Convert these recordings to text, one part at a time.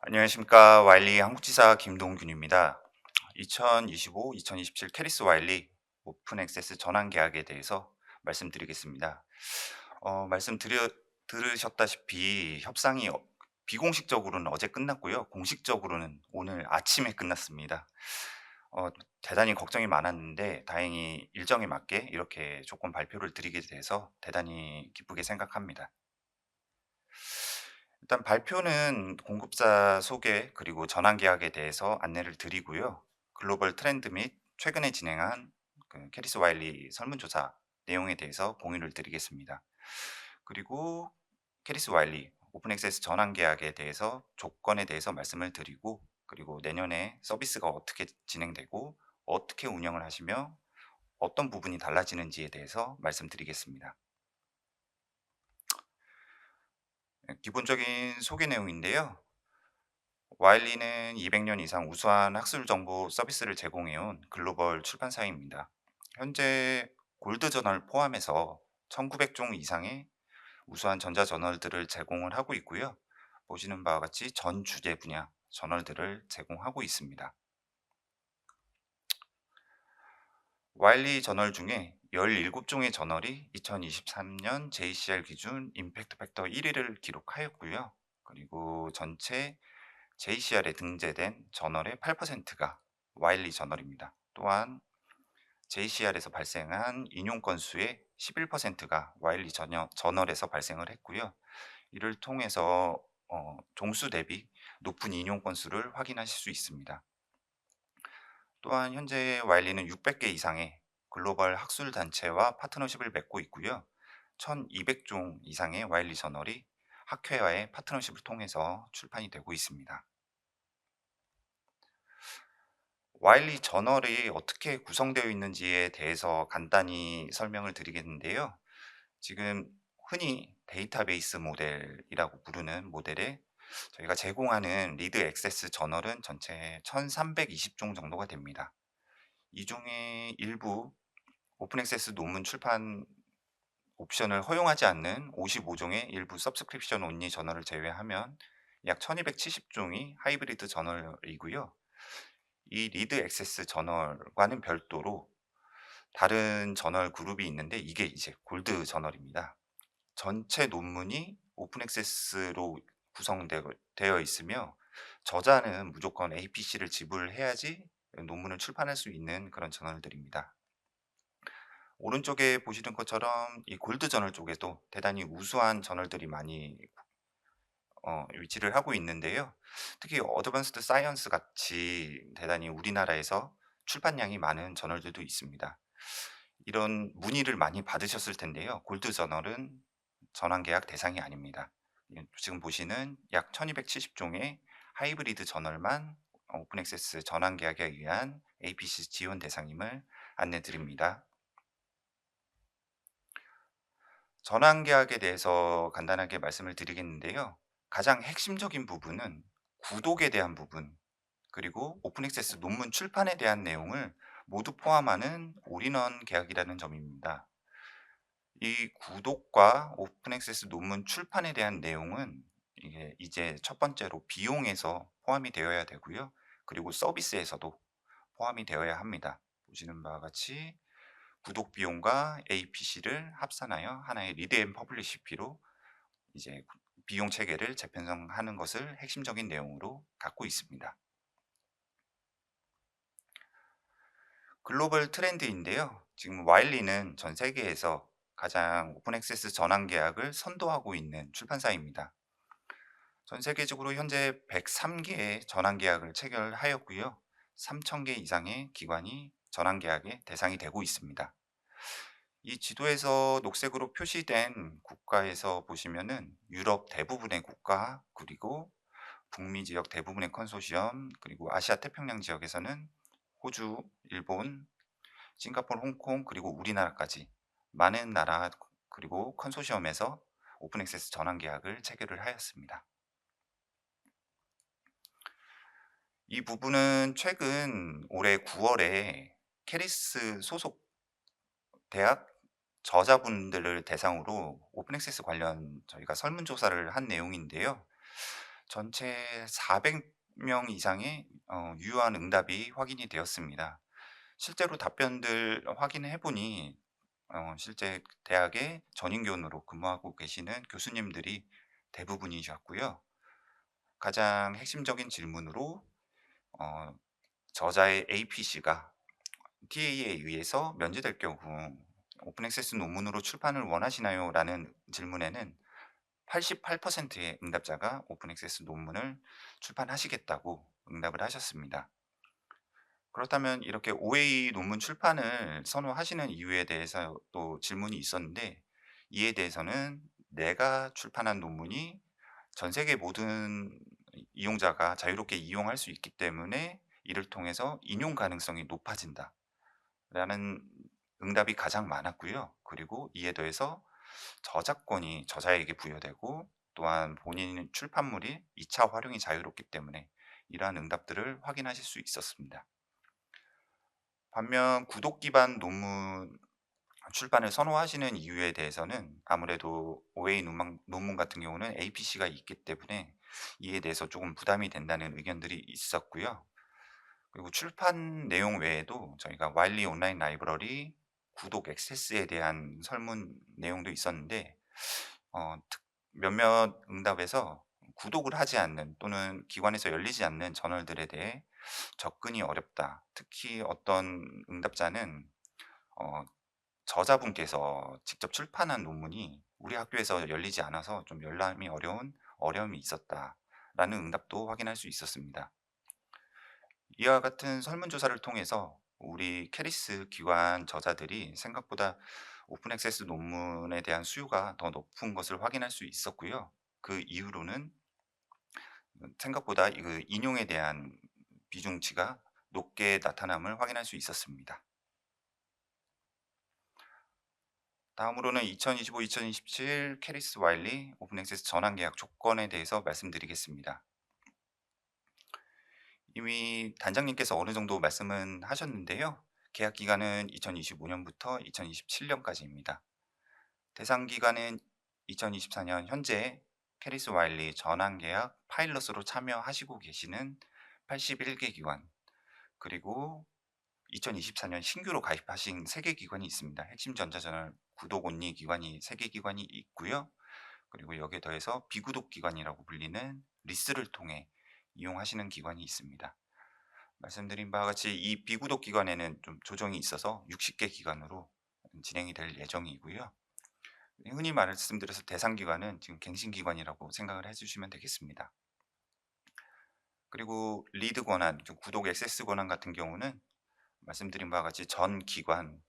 안녕하십니까. 와일리 한국지사 김동균입니다. 2025-2027 캐리스 와일리 오픈 액세스 전환 계약에 대해서 말씀드리겠습니다. 들으셨다시피 협상이 비공식적으로는 어제 끝났고요. 공식적으로는 오늘 아침에 끝났습니다. 어, 대단히 걱정이 많았는데 다행히 일정에 맞게 이렇게 조건 발표를 드리게 돼서 대단히 기쁘게 생각합니다. 일단 발표는 공급자 소개 그리고 전환 계약에 대해서 안내를 드리고요. 글로벌 트렌드 및 최근에 진행한 캐리스 와일리 설문조사 내용에 대해서 공유를 드리겠습니다. 그리고 캐리스 와일리 오픈 액세스 전환 계약에 대해서 조건에 대해서 말씀을 드리고, 그리고 내년에 서비스가 어떻게 진행되고 어떻게 운영을 하시며 어떤 부분이 달라지는지에 대해서 말씀드리겠습니다. 기본적인 소개 내용인데요. 와일리는 200년 이상 우수한 학술 정보 서비스를 제공해온 글로벌 출판사입니다. 현재 골드 저널 포함해서 1900종 이상의 우수한 전자저널들을 제공을 하고 있고요. 보시는 바와 같이 전 주제 분야 저널들을 제공하고 있습니다. 와일리 저널 중에 17종의 저널이 2023년 JCR 기준 임팩트 팩터 1위를 기록하였고요. 그리고 전체 JCR에 등재된 저널의 8%가 와일리 저널입니다. 또한 JCR에서 발생한 인용 건수의 11%가 와일리 저널에서 발생을 했고요. 이를 통해서 종수 대비 높은 인용 건수를 확인하실 수 있습니다. 또한 현재 와일리는 600개 이상의 글로벌 학술 단체와 파트너십을 맺고 있고요. 1200종 이상의 와일리 저널이 학회와의 파트너십을 통해서 출판이 되고 있습니다. 와일리 저널이 어떻게 구성되어 있는지에 대해서 간단히 설명을 드리겠는데요. 지금 흔히 데이터베이스 모델이라고 부르는 모델에 저희가 제공하는 리드 액세스 저널은 전체 1320종 정도가 됩니다. 이 중에 일부 오픈 액세스 논문 출판 옵션을 허용하지 않는 55종의 일부 서브스크립션 온리 저널을 제외하면 약 1270종이 하이브리드 저널이고요. 이 리드 액세스 저널과는 별도로 다른 저널 그룹이 있는데 이게 이제 골드 저널입니다. 전체 논문이 오픈 액세스로 되어 있으며 저자는 무조건 APC를 지불해야지 논문을 출판할 수 있는 그런 저널들입니다. 오른쪽에 보시는 것처럼 이 골드 저널 쪽에도 대단히 우수한 저널들이 많이 위치를 하고 있는데요. 특히 어드밴스드 사이언스 같이 대단히 우리나라에서 출판량이 많은 저널들도 있습니다. 이런 문의를 많이 받으셨을 텐데요. 골드 저널은 전환 계약 대상이 아닙니다. 지금 보시는 약 1270종의 하이브리드 저널만 오픈 액세스 전환 계약에 의한 APC 지원 대상임을 안내 드립니다. 전환 계약에 대해서 간단하게 말씀을 드리겠는데요. 가장 핵심적인 부분은 구독에 대한 부분, 그리고 오픈 액세스 논문 출판에 대한 내용을 모두 포함하는 올인원 계약이라는 점입니다. 이 구독과 오픈 액세스 논문 출판에 대한 내용은 이게 이제 첫 번째로 비용에서 포함이 되어야 되고요. 그리고 서비스에서도 포함이 되어야 합니다. 보시는 바와 같이 구독 비용과 APC를 합산하여 하나의 리드 앤 퍼블리시피로 이제 비용 체계를 재편성하는 것을 핵심적인 내용으로 갖고 있습니다. 글로벌 트렌드인데요. 지금 와일리는 전 세계에서 가장 오픈 액세스 전환 계약을 선도하고 있는 출판사입니다. 전 세계적으로 현재 103개의 전환 계약을 체결하였고요. 3,000개 이상의 기관이 전환 계약의 대상이 되고 있습니다. 이 지도에서 녹색으로 표시된 국가에서 보시면은 유럽 대부분의 국가, 그리고 북미 지역 대부분의 컨소시엄, 그리고 아시아 태평양 지역에서는 호주, 일본, 싱가포르, 홍콩, 그리고 우리나라까지 많은 나라 그리고 컨소시엄에서 오픈 액세스 전환 계약을 체결을 하였습니다. 이 부분은 최근 올해 9월에 캐리스 소속 대학 저자분들을 대상으로 오픈 액세스 관련 저희가 설문조사를 한 내용인데요. 전체 400명 이상의 유효한 응답이 확인이 되었습니다. 실제로 답변들 확인해 보니 실제 대학의 전임교원으로 근무하고 계시는 교수님들이 대부분이셨고요. 가장 핵심적인 질문으로 어 저자의 APC가 TA에 의해서 면제될 경우 "오픈 액세스 논문으로 출판을 원하시나요?" 라는 질문에는 88%의 응답자가 오픈 액세스 논문을 출판하시겠다고 응답을 하셨습니다. 그렇다면 이렇게 OA 논문 출판을 선호하시는 이유에 대해서 또 질문이 있었는데, 이에 대해서는 "내가 출판한 논문이 전 세계 모든 이용자가 자유롭게 이용할 수 있기 때문에 이를 통해서 인용 가능성이 높아진다." 라는 응답이 가장 많았고요. 그리고 이에 더해서 저작권이 저자에게 부여되고, 또한 본인 출판물이 2차 활용이 자유롭기 때문에 이러한 응답들을 확인하실 수 있었습니다. 반면 구독 기반 논문 출판을 선호하시는 이유에 대해서는 아무래도 OA 논문 같은 경우는 APC가 있기 때문에 이에 대해서 조금 부담이 된다는 의견들이 있었고요. 그리고 출판 내용 외에도 저희가 와일리 온라인 라이브러리 구독 액세스에 대한 설문 내용도 있었는데, 특 몇몇 응답에서 구독을 하지 않는 또는 기관에서 열리지 않는 저널들에 대해 접근이 어렵다. 특히 어떤 응답자는 어 저자분께서 직접 출판한 논문이 우리 학교에서 열리지 않아서 좀 열람이 어려운 어려움이 있었다라는 응답도 확인할 수 있었습니다. 이와 같은 설문조사를 통해서 우리 캐리스 기관 저자들이 생각보다 오픈 액세스 논문에 대한 수요가 더 높은 것을 확인할 수 있었고요. 그 이후로는 생각보다 그 인용에 대한 비중치가 높게 나타남을 확인할 수 있었습니다. 다음으로는 2025-2027 캐리스 와일리 오픈 액세스 전환 계약 조건에 대해서 말씀드리겠습니다. 이미 단장님께서 어느 정도 말씀은 하셨는데요. 계약 기간은 2025년부터 2027년까지입니다. 대상 기간은 2024년 현재 캐리스 와일리 전환 계약 파일럿으로 참여하시고 계시는 81개 기관, 그리고 2024년 신규로 가입하신 3개 기관이 있습니다. 핵심 전자저널 구독 온리 기관이 3개 기관이 있고요. 그리고 여기에 더해서 비구독 기관이라고 불리는 리스를 통해 이용하시는 기관이 있습니다. 말씀드린 바와 같이 이 비구독 기관에는 좀 조정이 있어서 60개 기관으로 진행이 될 예정이고요. 흔히 말씀드려서 대상 기관은 지금 갱신 기관이라고 생각을 해주시면 되겠습니다. 그리고 리드 권한, 구독 액세스 권한 같은 경우는 말씀드린 바와 같이 전 기관,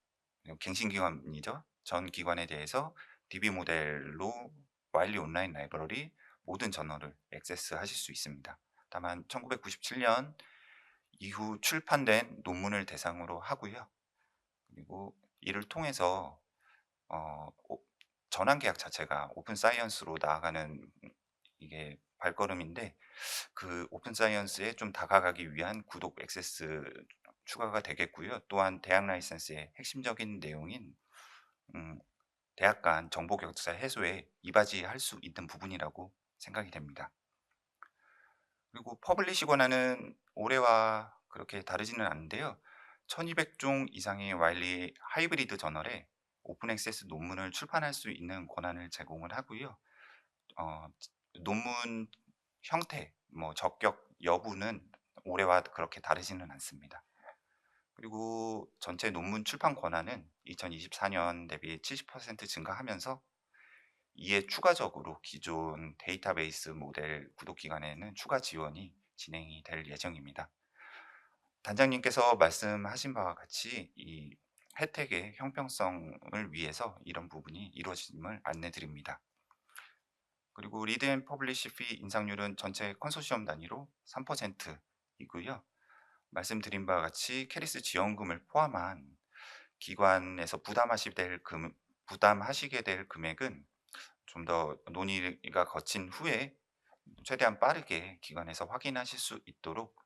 갱신 기관이죠. 전 기관에 대해서 DB 모델로 와일리 온라인 라이브러리 모든 저널을 액세스하실 수 있습니다. 다만 1997년 이후 출판된 논문을 대상으로 하고요. 그리고 이를 통해서 어 오 전환 계약 자체가 오픈 사이언스로 나아가는 이게 발걸음인데, 그 오픈 사이언스에 좀 다가가기 위한 구독 액세스 추가가 되겠고요. 또한 대학 라이센스의 핵심적인 내용인 음 대학 간 정보 격차 해소에 이바지할 수 있는 부분이라고 생각이 됩니다. 그리고 퍼블리시 권한은 올해와 그렇게 다르지는 않은데요. 1200종 이상의 와일리 하이브리드 저널에 오픈 액세스 논문을 출판할 수 있는 권한을 제공을 하고요. 어 논문 형태, 뭐 적격 여부는 올해와 그렇게 다르지는 않습니다. 그리고 전체 논문 출판 권한은 2024년 대비 70% 증가하면서, 이에 추가적으로 기존 데이터베이스 모델 구독 기간에는 추가 지원이 진행이 될 예정입니다. 단장님께서 말씀하신 바와 같이 이 혜택의 형평성을 위해서 이런 부분이 이루어짐을 안내드립니다. 그리고 리드 앤 퍼블리시 피 인상률은 전체 컨소시엄 단위로 3% 이고요. 말씀드린 바와 같이 캐리스 지원금을 포함한 기관에서 부담하시게 될 금액은 좀 더 논의가 거친 후에 최대한 빠르게 기관에서 확인하실 수 있도록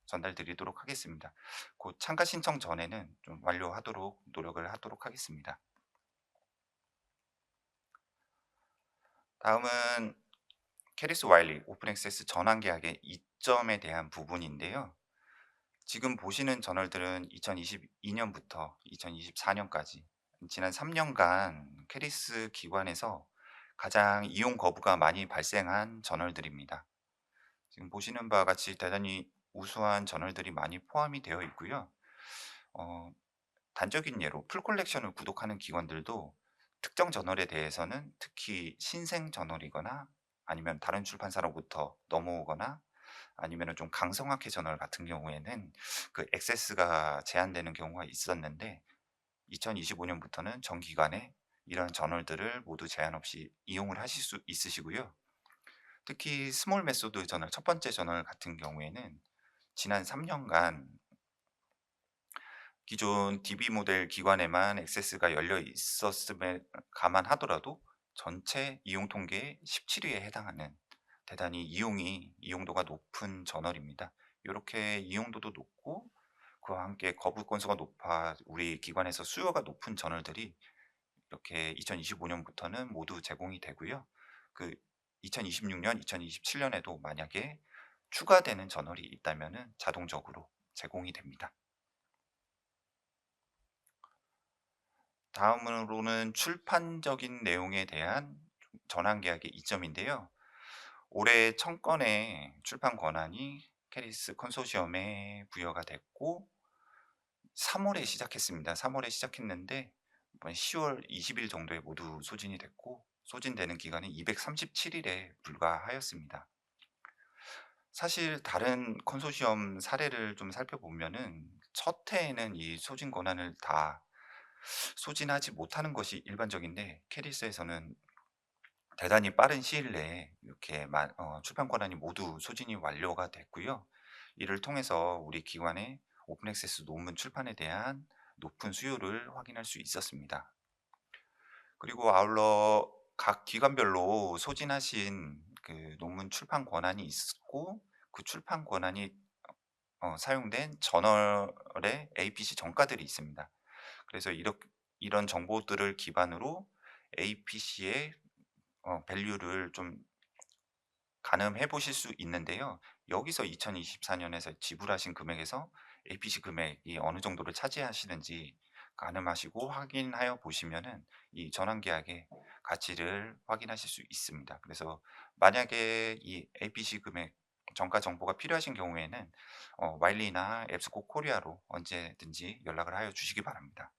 전달드리도록 하겠습니다. 곧 참가 신청 전에는 좀 완료하도록 노력을 하도록 하겠습니다. 다음은 캐리스 와일리 오픈 액세스 전환 계약의 이점에 대한 부분인데요. 지금 보시는 저널들은 2022 년부터 2024 년까지 지난 3 년간 캐리스 기관에서 가장 이용 거부가 많이 발생한 저널들입니다. 지금 보시는 바와 같이 대단히 우수한 저널들이 많이 포함이 되어 있고요. 어 단적인 예로 풀 콜렉션을 구독하는 기관들도 특정 저널에 대해서는 특히 신생 저널이거나 아니면 다른 출판사로부터 넘어오거나 아니면은 좀 강성학회 저널 같은 경우에는 그 액세스가 제한되는 경우가 있었는데 2025 년부터는 전 기관에 이런 저널들을 모두 제한 없이 이용을 하실 수 있으시고요. 특히 스몰 메소드 저널 첫 번째 저널 같은 경우에는 지난 3 년간 기존 DB 모델 기관에만 액세스가 열려 있었음을 감안하더라도 전체 이용 통계의 17 위에 해당하는 대단히 이용도가 높은 저널입니다. 요렇게 이용도도 높고 그와 함께 거부 건수가 높아 우리 기관에서 수요가 높은 저널들이 이렇게 2025 년부터는 모두 제공이 되고요. 그 2026 년, 2027 년에도 만약에 추가되는 저널이 있다면은 자동적으로 제공이 됩니다. 다음으로는 출판적인 내용에 대한 전환 계약의 이점인데요. 올해 청건의 출판 권한이 캐리스 컨소시엄에 부여가 됐고 3 월에 시작했습니다. 3 월에 시작했는데 이번 10월 20일 정도에 모두 소진이 됐고 소진되는 기간이 237 일에 불과하였습니다. 사실 다른 컨소시엄 사례를 좀 살펴보면은 첫 해에는 이 소진 권한을 다 소진하지 못하는 것이 일반적인데 캐리스에서는 대단히 빠른 시일 내에 이렇게 출판 권한이 모두 소진이 완료가 됐고요. 이를 통해서 우리 기관의 오픈 액세스 논문 출판에 대한 높은 수요를 확인할 수 있었습니다. 그리고 아울러 각 기관별로 소진하신 그 논문 출판 권한이 있고 그 출판 권한이 사용된 저널의 APC 정가들이 있습니다. 그래서 이런 정보들을 기반으로 APC의 밸류를 좀 가늠해 보실 수 있는데요. 여기서 2024 년에서 지불하신 금액에서 APC 금액이 어느 정도를 차지하시는지 가늠하시고 확인하여 보시면은 이 전환 계약의 가치를 확인하실 수 있습니다. 그래서 만약에 이 APC 금액 정가 정보가 필요하신 경우에는 와일리나 앱스코 코리아로 언제든지 연락을 하여 주시기 바랍니다.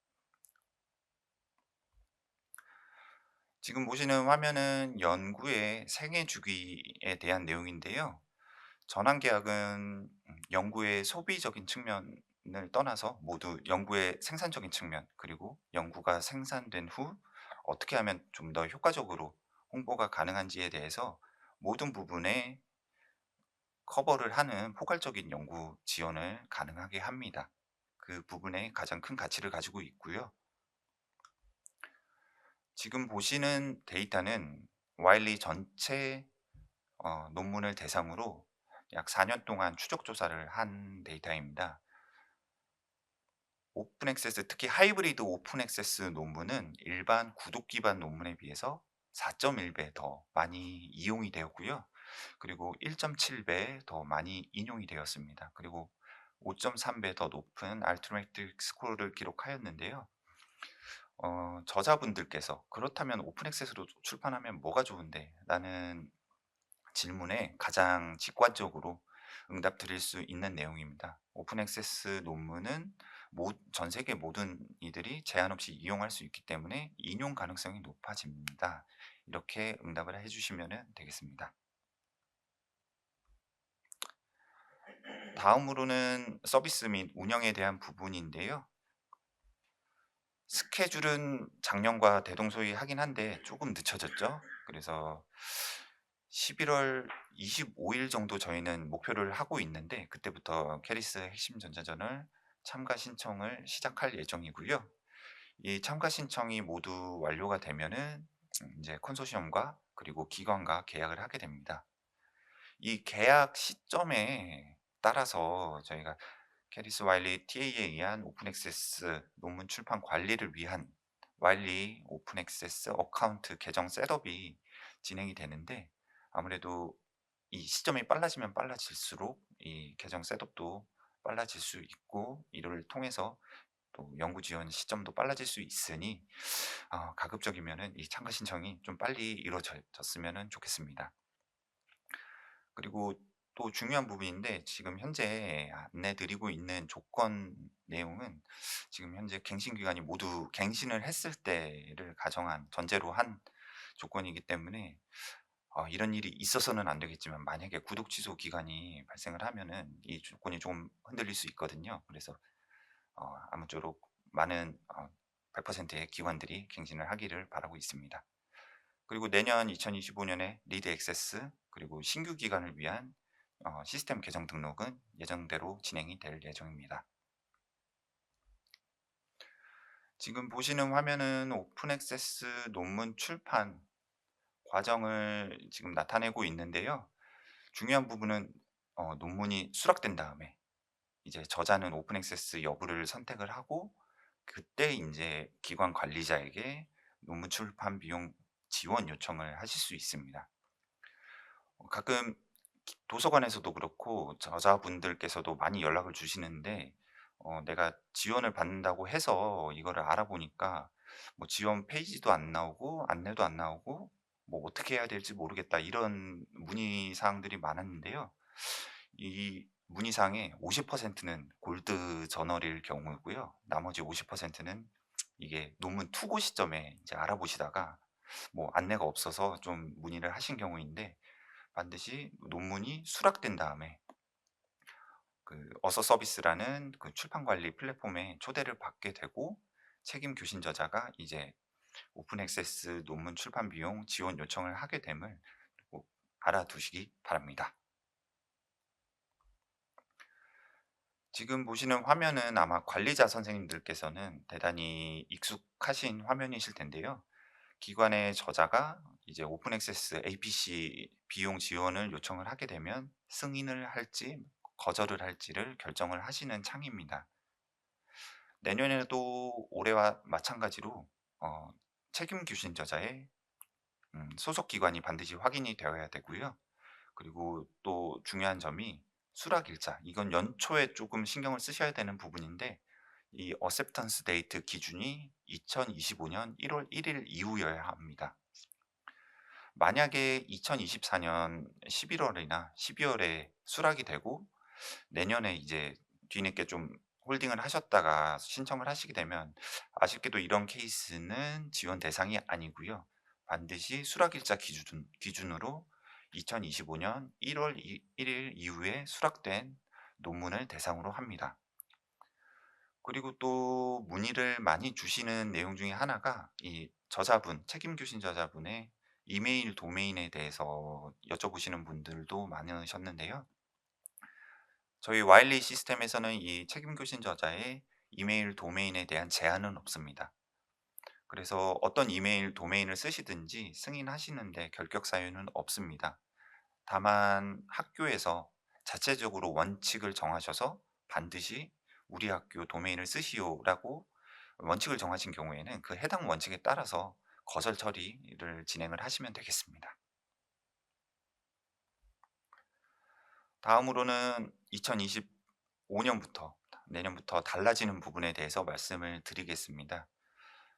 지금 보시는 화면은 연구의 생애 주기에 대한 내용인데요. 전환 계약은 연구의 소비적인 측면을 떠나서 모두 연구의 생산적인 측면 그리고 연구가 생산된 후 어떻게 하면 좀 더 효과적으로 홍보가 가능한지에 대해서 모든 부분에 커버를 하는 포괄적인 연구 지원을 가능하게 합니다. 그 부분에 가장 큰 가치를 가지고 있고요. 지금 보시는 데이터는 와일리 전체 논문을 대상으로 약 4년 동안 추적 조사를 한 데이터입니다. 오픈 액세스 특히 하이브리드 오픈 액세스 논문은 일반 구독 기반 논문에 비해서 4.1배 더 많이 이용이 되었고요. 그리고 1.7배 더 많이 인용이 되었습니다. 그리고 5.3배 더 높은 알트메틱 스코어를 기록하였는데요. 저자분들께서 "그렇다면 오픈 액세스로 출판하면 뭐가 좋은데?" 라는 질문에 가장 직관적으로 응답 드릴 수 있는 내용입니다. 오픈 액세스 논문은 전 세계 모든 이들이 제한 없이 이용할 수 있기 때문에 인용 가능성이 높아집니다. 이렇게 응답을 해 주시면 되겠습니다. 다음으로는 서비스 및 운영에 대한 부분인데요. 스케줄은 작년과 대동소이하긴 한데 조금 늦춰졌죠. 그래서 11월 25일 정도 저희는 목표를 하고 있는데 그때부터 캐리스 핵심 전자전을 참가 신청을 시작할 예정이고요. 이 참가 신청이 모두 완료가 되면은 제 컨소시엄과 그리고 기관과 계약을 하게 됩니다. 이 계약 시점에 따라서 저희가 캐리스 와일리 TA에 의한 오픈 액세스 논문 출판 관리를 위한 와일리 오픈 액세스 어카운트 계정 셋업이 진행이 되는데 아무래도 이 시점이 빨라지면 빨라질수록 이 계정 셋업도 빨라질 수 있고, 이를 통해서 또 연구 지원 시점도 빨라질 수 있으니 가급적이면은 이 참가 신청이 좀 빨리 이루어졌으면 좋겠습니다. 그리고 또 중요한 부분인데, 지금 현재 안내 드리고 있는 조건 내용은 지금 현재 갱신 기관이 모두 갱신을 했을 때를 가정한 전제로 한 조건이기 때문에 이런 일이 있어서는 안 되겠지만, 만약에 구독 취소 기간이 발생을 하면은 이 조건이 좀 흔들릴 수 있거든요. 그래서 아무쪼록 많은 100%의 기관들이 갱신을 하기를 바라고 있습니다. 그리고 내년 2025년에 리드 액세스 그리고 신규 기관을 위한 시스템 계정 등록은 예정대로 진행이 될 예정입니다. 지금 보시는 화면은 오픈 액세스 논문 출판 과정을 지금 나타내고 있는데요. 중요한 부분은 논문이 수락된 다음에 이제 저자는 오픈 액세스 여부를 선택을 하고, 그때 인제 기관 관리자에게 논문 출판 비용 지원 요청을 하실 수 있습니다. 가끔 도서관에서도 그렇고 저자분들께서도 많이 연락을 주시는데, 내가 지원을 받는다고 해서 이거를 알아보니까 뭐 지원 페이지도 안 나오고 안내도 안 나오고 뭐 "어떻게 해야 될지 모르겠다." 이런 문의 사항들이 많았는데요. 이 문의 사항의 50%는 골드 저널일 경우고요. 나머지 50%는 이게 논문 투고 시점에 이제 알아보시다가 뭐 안내가 없어서 좀 문의를 하신 경우인데, 반드시 논문이 수락된 다음에 그 어서 서비스라는 그 출판 관리 플랫폼에 초대를 받게 되고, 책임 교신 저자가 이제 오픈 액세스 논문 출판 비용 지원 요청을 하게 됨을 꼭 알아두시기 바랍니다. 지금 보시는 화면은 아마 관리자 선생님들께서는 대단히 익숙하신 화면이실 텐데요. 기관의 저자가 이제 오픈 액세스 APC 비용 지원을 요청을 하게 되면 승인을 할지 거절을 할지를 결정을 하시는 창입니다. 내년에도 올해와 마찬가지로 어 책임 교신 저자의 소속 기관이 반드시 확인이 되어야 되고요. 그리고 또 중요한 점이 수락 일자, 이건 연초에 조금 신경을 쓰셔야 되는 부분인데, 이 어셉턴스 데이트 기준이 2025년 1월 1일 이후여야 합니다. 만약에 2024년 11월이나 12월에 수락이 되고 내년에 이제 뒤늦게 좀 홀딩을 하셨다가 신청을 하시게 되면, 아쉽게도 이런 케이스는 지원 대상이 아니고요. 반드시 수락일자 기준으로 2025년 1월 1일 이후에 수락된 논문을 대상으로 합니다. 그리고 또 문의를 많이 주시는 내용 중에 하나가 이 저자분, 책임 교신 저자분의 이메일 도메인에 대해서 여쭤보시는 분들도 많으셨는데요. 저희 와일리 시스템에서는 이 책임 교신 저자의 이메일 도메인에 대한 제한은 없습니다. 그래서 어떤 이메일 도메인을 쓰시든지 승인하시는데 결격 사유는 없습니다. 다만 학교에서 자체적으로 원칙을 정하셔서 반드시 "우리 학교 도메인을 쓰시오."라고 원칙을 정하신 경우에는 그 해당 원칙에 따라서 거절 처리를 진행을 하시면 되겠습니다. 다음으로는 2025년부터 내년부터 달라지는 부분에 대해서 말씀을 드리겠습니다.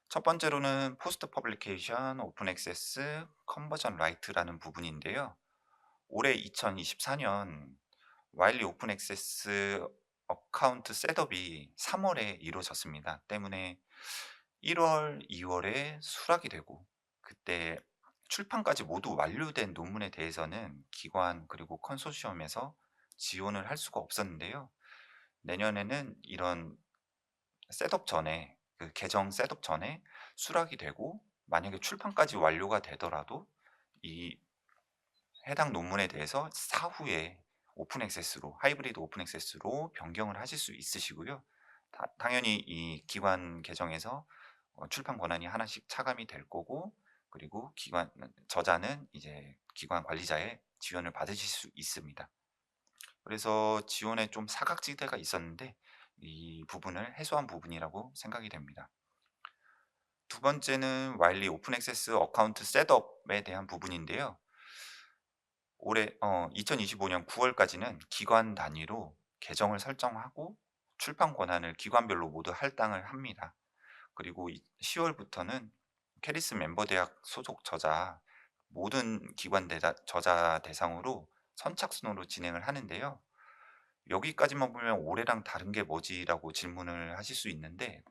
첫 번째로는 포스트 퍼블리케이션 오픈 액세스 컨버전 라이트라는 부분인데요. 올해 2024년 와일리 오픈 액세스 어카운트 셋업이 3월에 이루어졌습니다. 때문에 1월, 2월에 수락이 되고, 그때 출판까지 모두 완료된 논문에 대해서는 기관 그리고 컨소시엄에서 지원을 할 수가 없었는데요. 내년에는 이런 셋업 전에, 그 계정 셋업 전에 수락이 되고 만약에 출판까지 완료가 되더라도 이 해당 논문에 대해서 사후에 오픈 액세스로, 하이브리드 오픈 액세스로 변경을 하실 수 있으시고요. 당연히 이 기관 계정에서 출판 권한이 하나씩 차감이 될 거고, 그리고 기관 저자는 이제 기관 관리자의 지원을 받으실 수 있습니다. 그래서 지원에 좀 사각지대가 있었는데 이 부분을 해소한 부분이라고 생각이 됩니다. 두 번째는 와일리 오픈 액세스 어카운트 셋업에 대한 부분인데요. 올해 2025년 9 월까지는 기관 단위로 계정을 설정하고 출판 권한을 기관별로 모두 할당을 합니다. 그리고 10 월부터는 캐리스 멤버 대학 소속 저자 모든 기관 저자 대상으로 선착순으로 진행을 하는데요. 여기까지만 보면 '올해랑 다른 게 뭐지?'라고 질문을 하실 수 있는데,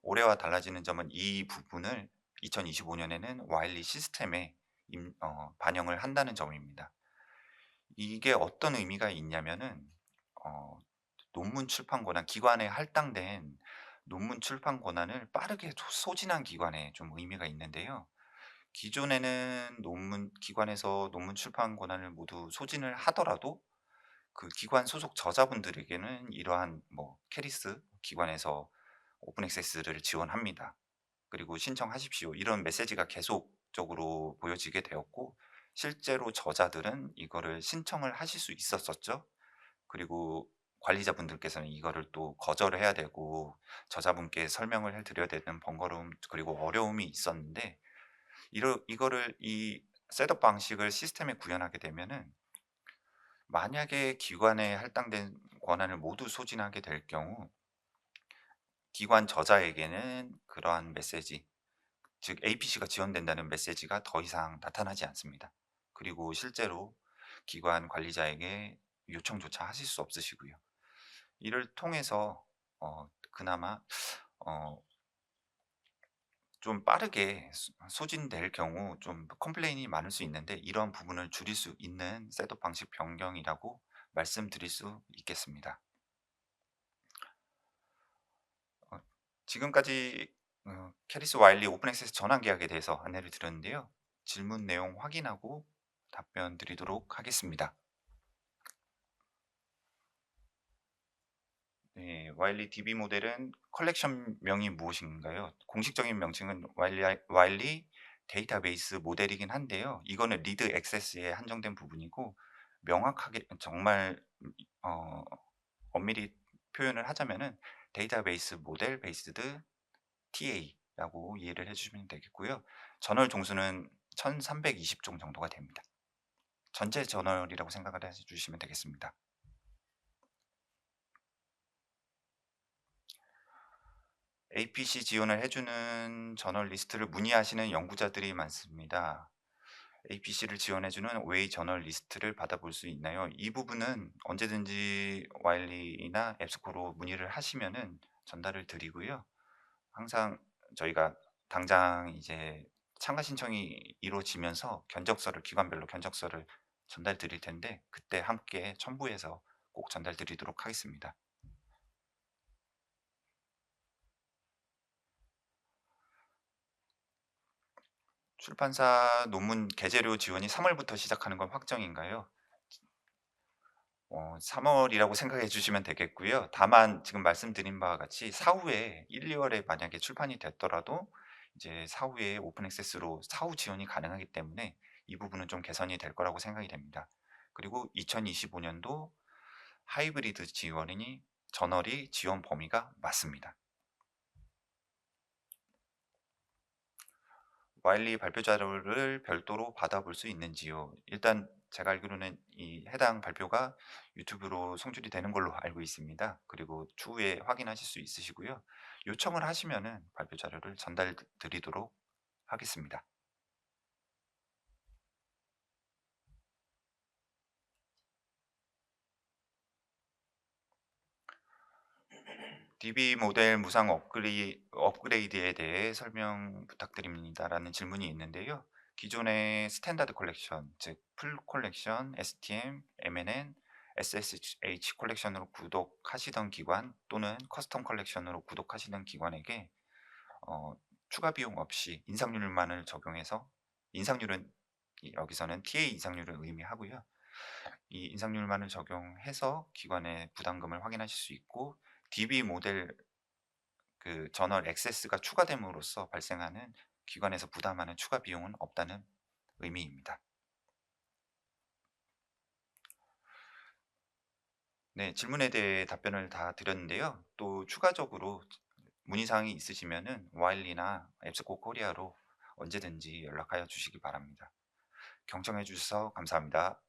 올해와 달라지는 점은 이 부분을 2025 년에는 와일리 시스템에 반영을 한다는 점입니다. 이게 어떤 의미가 있냐면은 어 논문 출판 권한, 기관에 할당된 논문 출판 권한을 빠르게 소진한 기관에 좀 의미가 있는데요. 기존에는 논문 기관에서 논문 출판 권한을 모두 소진을 하더라도 그 기관 소속 저자분들에게는 이러한 캐리스 기관에서 오픈 액세스를 지원합니다. 그리고 "신청하십시오." 이런 메시지가 계속적으로 보여지게 되었고, 실제로 저자들은 이거를 신청을 하실 수 있었었죠. 그리고 관리자분들께서는 이거를 또 거절을 해야 되고 저자분께 설명을 해 드려야 되는 번거로움 그리고 어려움이 있었는데, 이거를 이 셋업 방식을 시스템에 구현하게 되면은 만약에 기관에 할당된 권한을 모두 소진하게 될 경우 기관 저자에게는 그러한 메시지, 즉 APC가 지원된다는 메시지가 더 이상 나타나지 않습니다. 그리고 실제로 기관 관리자에게 요청조차 하실 수 없으시고요. 이를 통해서 그나마 어 좀 빠르게 소진될 경우 좀 컴플레인이 많을 수 있는데, 이러한 부분을 줄일 수 있는 셋업 방식 변경이라고 말씀드릴 수 있겠습니다. 어 지금까지 캐리스 와일리 오픈 액세스 전환 계약에 대해서 안내를 드렸는데요. 질문 내용 확인하고 답변 드리도록 하겠습니다. 네. 와일리 DB 모델은 컬렉션 명이 무엇인가요? 공식적인 명칭은 와일리 데이터베이스 모델이긴 한데요. 이거는 리드 액세스에 한정된 부분이고, 명확하게 정말 어 엄밀히 표현을 하자면은 데이터베이스 모델 베이스드 TA라고 이해를 해 주시면 되겠고요. 저널 종수는 1320종 정도가 됩니다. 전체 저널이라고 생각을 해 주시면 되겠습니다. APC 지원을 해 주는 저널 리스트를 문의하시는 연구자들이 많습니다. APC를 지원해 주는 웨이 저널 리스트를 받아볼 수 있나요? 이 부분은 언제든지 와일리나 앱스코로 문의를 하시면은 전달을 드리고요. 항상 저희가 당장 이제 참가 신청이 이루어지면서 기관별로 견적서를 전달 드릴 텐데, 그때 함께 첨부해서 꼭 전달 드리도록 하겠습니다. 출판사 논문 게재료 지원이 3 월부터 시작하는 건 확정인가요? 3 월이라고 생각해 주시면 되겠고요. 다만 지금 말씀드린 바와 같이 사후에 1-2 월에 만약에 출판이 됐더라도 이제 사후에 오픈 액세스로 사후 지원이 가능하기 때문에 이 부분은 좀 개선이 될 거라고 생각이 됩니다. 그리고 2025 년도 하이브리드 지원이니 저널이 지원 범위가 맞습니다. 와일리 발표 자료를 별도로 받아볼 수 있는지요? 일단 제가 알기로는 이 해당 발표가 유튜브로 송출이 되는 걸로 알고 있습니다. 그리고 추후에 확인하실 수 있으시고요. 요청을 하시면은 발표 자료를 전달 드리도록 하겠습니다. DB 모델 무상 업그레이드에 대해 설명 부탁드립니다라는 질문이 있는데요. 기존의 스탠다드 컬렉션, 즉 풀 컬렉션, STM, MNN, SSH 컬렉션으로 구독하시던 기관 또는 커스텀 컬렉션으로 구독하시던 기관에게 어, 추가 비용 없이 인상률만을 적용해서, 인상률은 여기서는 TA 인상률을 의미하고요. 이 인상률만을 적용해서 기관의 부담금을 확인하실 수 있고, DB 모델 그 저널 액세스가 추가됨으로써 발생하는 기관에서 부담하는 추가 비용은 없다는 의미입니다. 네, 질문에 대해 답변을 다 드렸는데요. 또 추가적으로 문의 사항이 있으시면은 와일리나 앱스코 코리아로 언제든지 연락하여 주시기 바랍니다. 경청해 주셔서 감사합니다.